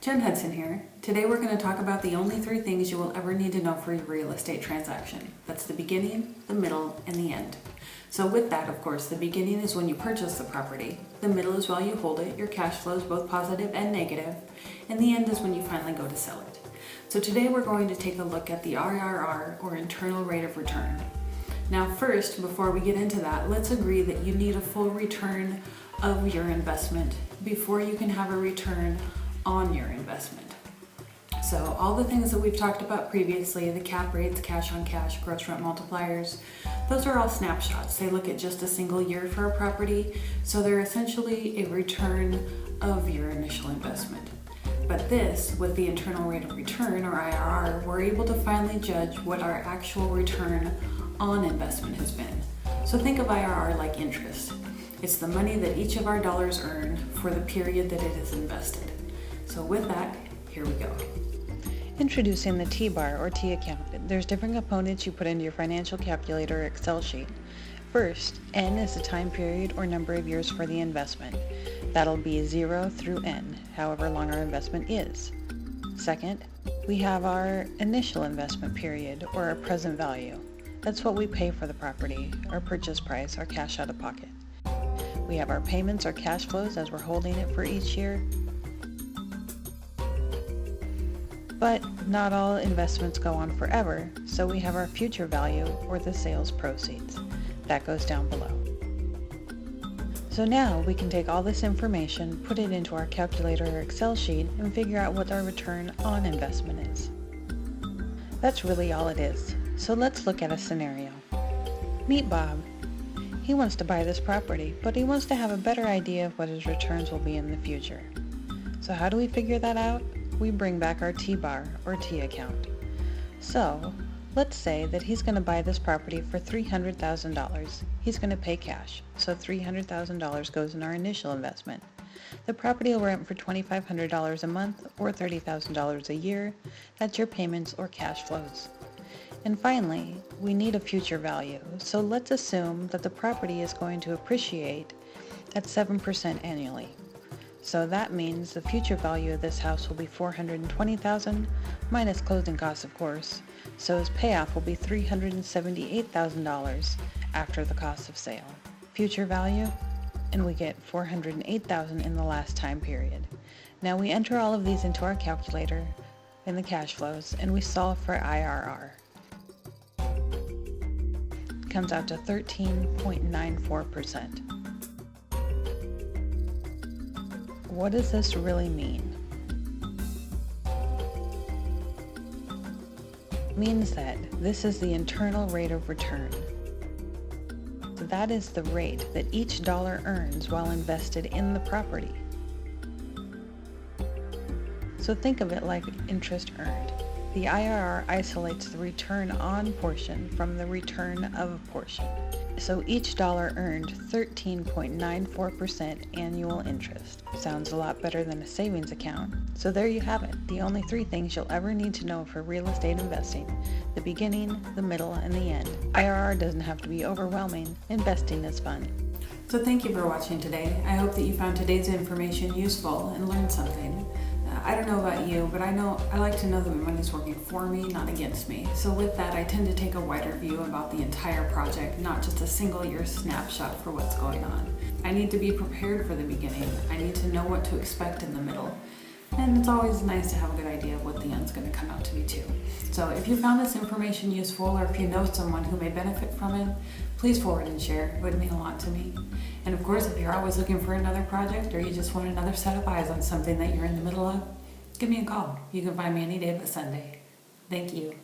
Jen Hudson here. Today we're going to talk about the only 3 things you will ever need to know for your real estate transaction. That's the beginning, the middle, and the end. So with that, of course, the beginning is when you purchase the property, the middle is while you hold it, your cash flows both positive and negative, and the end is when you finally go to sell it. So today we're going to take a look at the IRR, or internal rate of return. Now first, before we get into that, let's agree that you need a full return of your investment before you can have a return on your investment. So all the things that we've talked about previously, the cap rates, cash on cash, gross rent multipliers, those are all snapshots. They look at just a single year for a property, so they're essentially a return of your initial investment. But this, with the internal rate of return, or IRR, we're able to finally judge what our actual return on investment has been. So think of IRR like interest. It's the money that each of our dollars earn for the period that it is invested. So with that, here we go. Introducing the TBAR or T account. There's different components you put into your financial calculator or Excel sheet. First, N is the time period or number of years for the investment. That'll be 0 through N, however long our investment is. Second, we have our initial investment period or our present value. That's what we pay for the property, our purchase price, our cash out of pocket. We have our payments or cash flows as we're holding it for each year. But not all investments go on forever, so we have our future value or the sales proceeds. That goes down below. So now we can take all this information, put it into our calculator or Excel sheet, and figure out what our return on investment is. That's really all it is. So let's look at a scenario. Meet Bob. He wants to buy this property, but he wants to have a better idea of what his returns will be in the future. So how do we figure that out? We bring back our TBAR or T account. So let's say that he's going to buy this property for $300,000. He's going to pay cash, so $300,000 goes in our initial investment. The property will rent for $2,500 a month or $30,000 a year. That's your payments or cash flows. And finally, we need a future value, so let's assume that the property is going to appreciate at 7% annually. So that means the future value of this house will be $420,000 minus closing costs, of course. So his payoff will be $378,000 after the cost of sale. Future value, and we get $408,000 in the last time period. Now we enter all of these into our calculator in the cash flows, and we solve for IRR. It comes out to 13.94%. What does this really mean? It means that this is the internal rate of return. So that is the rate that each dollar earns while invested in the property. So think of it like interest earned. The IRR isolates the return on portion from the return of portion. So each dollar earned 13.94% annual interest. Sounds a lot better than a savings account. So there you have it, the only 3 things you'll ever need to know for real estate investing: the beginning, the middle, and the end. IRR doesn't have to be overwhelming. Investing is fun. So thank you for watching today. I hope that you found today's information useful and learned something. I don't know about you, but I like to know that my money's working for me, not against me. So with that, I tend to take a wider view about the entire project, not just a single year snapshot for what's going on. I need to be prepared for the beginning. I need to know what to expect in the middle. And it's always nice to have a good idea of what the end's going to come out to be too. So if you found this information useful, or if you know someone who may benefit from it, please forward and share. It would mean a lot to me. And of course, if you're always looking for another project, or you just want another set of eyes on something that you're in the middle of, give me a call. You can find me any day but Sunday. Thank you.